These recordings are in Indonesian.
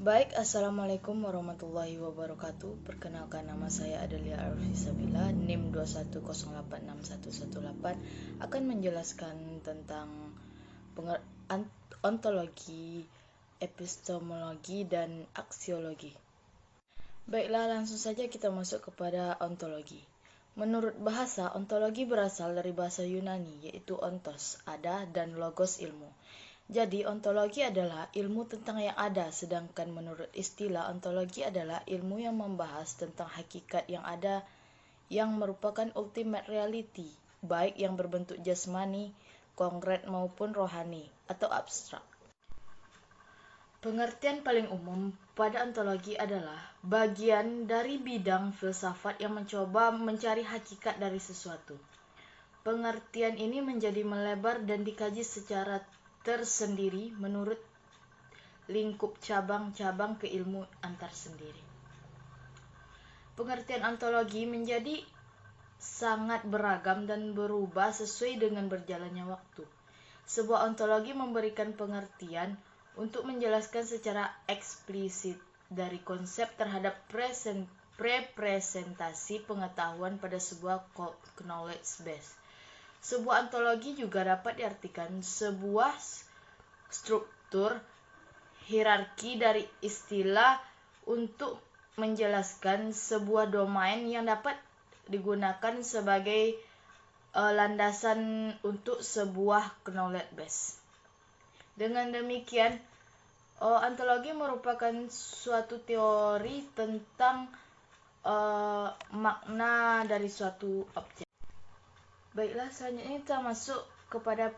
Baik, Assalamualaikum warahmatullahi wabarakatuh. Perkenalkan, nama saya Adelia Arfisabila, NIM 210861118, akan menjelaskan tentang ontologi, epistemologi, dan aksiologi. Baiklah, langsung saja kita masuk kepada ontologi. Menurut bahasa, ontologi berasal dari bahasa Yunani, yaitu ontos, ada, dan logos, ilmu. Jadi, ontologi adalah ilmu tentang yang ada, sedangkan menurut istilah, ontologi adalah ilmu yang membahas tentang hakikat yang ada yang merupakan ultimate reality, baik yang berbentuk jasmani, konkret maupun rohani, atau abstrak. Pengertian paling umum pada ontologi adalah bagian dari bidang filsafat yang mencoba mencari hakikat dari sesuatu. Pengertian ini menjadi melebar dan dikaji secara tersendiri menurut lingkup cabang-cabang keilmu antar sendiri. Pengertian ontologi menjadi sangat beragam dan berubah sesuai dengan berjalannya waktu. Sebuah ontologi memberikan pengertian untuk menjelaskan secara eksplisit dari konsep terhadap representasi pengetahuan pada sebuah knowledge base. Sebuah ontologi juga dapat diartikan sebuah struktur hierarki dari istilah untuk menjelaskan sebuah domain yang dapat digunakan sebagai landasan untuk sebuah knowledge base. Dengan demikian, ontologi merupakan suatu teori tentang makna dari suatu objek. Baiklah, selanjutnya kita masuk kepada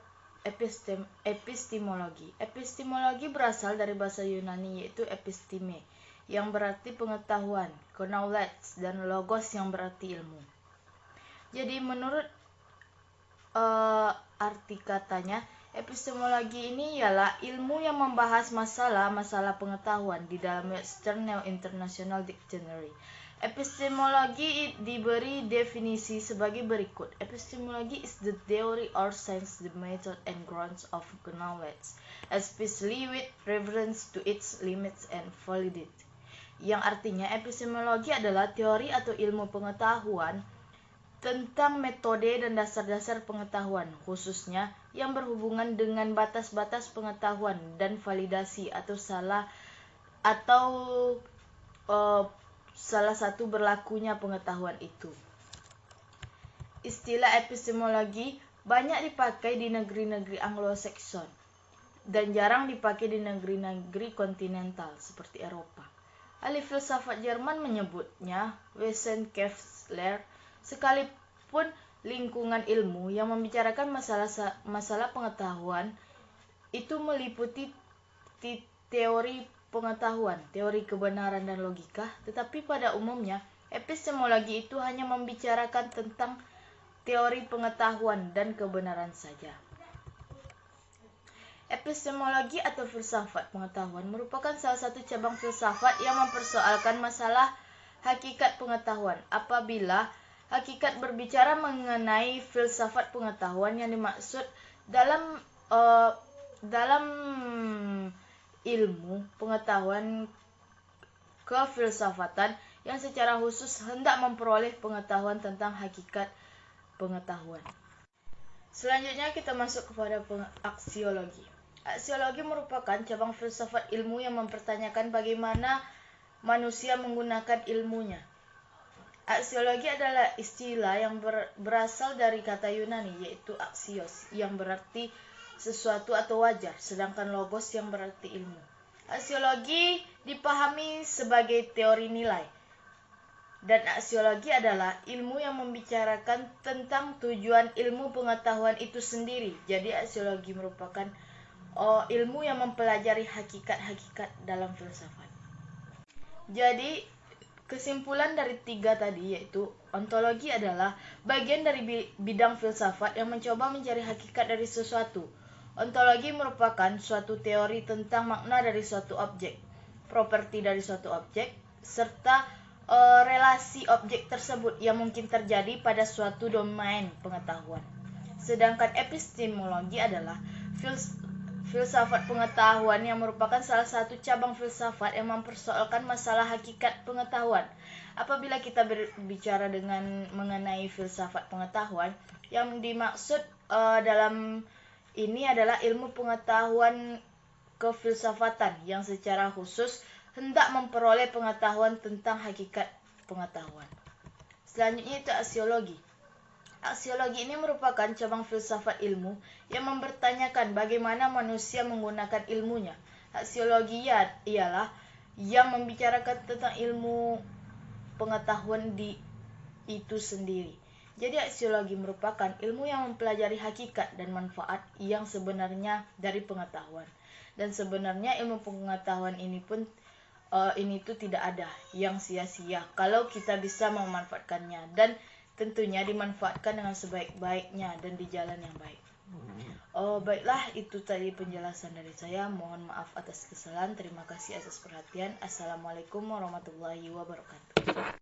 epistemologi. Epistemologi berasal dari bahasa Yunani, yaitu episteme, yang berarti pengetahuan, knowledge, dan logos yang berarti ilmu. Jadi menurut arti katanya, epistemologi ini ialah ilmu yang membahas masalah-masalah pengetahuan di dalam Webster New International Dictionary. Epistemologi diberi definisi sebagai berikut. Epistemology is the theory or science, the method and grounds of knowledge, especially with reference to its limits and validity. Yang artinya, epistemologi adalah teori atau ilmu pengetahuan tentang metode dan dasar-dasar pengetahuan, khususnya yang berhubungan dengan batas-batas pengetahuan dan validasi atau salah satu berlakunya pengetahuan itu. Istilah epistemologi banyak dipakai di negeri-negeri Anglo-Saxon dan jarang dipakai di negeri-negeri kontinental seperti Eropa. Ahli filsafat Jerman menyebutnya Wissenschaftler. Sekalipun lingkungan ilmu yang membicarakan masalah pengetahuan itu meliputi teori pengetahuan, teori kebenaran dan logika, tetapi pada umumnya epistemologi itu hanya membicarakan tentang teori pengetahuan dan kebenaran saja. Epistemologi atau filsafat pengetahuan merupakan salah satu cabang filsafat yang mempersoalkan masalah hakikat pengetahuan. Apabila hakikat berbicara mengenai filsafat pengetahuan, yang dimaksud dalam ilmu pengetahuan kefilsafatan yang secara khusus hendak memperoleh pengetahuan tentang hakikat pengetahuan. Selanjutnya kita masuk kepada aksiologi. Aksiologi merupakan cabang filsafat ilmu yang mempertanyakan bagaimana manusia menggunakan ilmunya. Aksiologi adalah istilah yang berasal dari kata Yunani, yaitu axios, yang berarti sesuatu atau wajar, sedangkan logos yang berarti ilmu. Aksiologi dipahami sebagai teori nilai, dan aksiologi adalah ilmu yang membicarakan tentang tujuan ilmu pengetahuan itu sendiri. Jadi aksiologi merupakan ilmu yang mempelajari hakikat-hakikat dalam filsafat. Jadi kesimpulan dari tiga tadi, yaitu ontologi adalah bagian dari bidang filsafat yang mencoba mencari hakikat dari sesuatu. Ontologi merupakan suatu teori tentang makna dari suatu objek, properti dari suatu objek, serta relasi objek tersebut yang mungkin terjadi pada suatu domain pengetahuan. Sedangkan epistemologi adalah filsafat pengetahuan yang merupakan salah satu cabang filsafat yang mempersoalkan masalah hakikat pengetahuan. Apabila kita berbicara mengenai filsafat pengetahuan, yang dimaksud dalam ini adalah ilmu pengetahuan kefilsafatan yang secara khusus hendak memperoleh pengetahuan tentang hakikat pengetahuan. Selanjutnya itu aksiologi. Aksiologi ini merupakan cabang filsafat ilmu yang mempertanyakan bagaimana manusia menggunakan ilmunya. Aksiologi ialah yang membicarakan tentang ilmu pengetahuan itu sendiri. Jadi aksiologi merupakan ilmu yang mempelajari hakikat dan manfaat yang sebenarnya dari pengetahuan. Dan sebenarnya ilmu pengetahuan ini tuh tidak ada yang sia-sia kalau kita bisa memanfaatkannya, dan tentunya dimanfaatkan dengan sebaik-baiknya dan di jalan yang baik. Baiklah, itu tadi penjelasan dari saya. Mohon maaf atas kesalahan. Terima kasih atas perhatian. Assalamualaikum warahmatullahi wabarakatuh.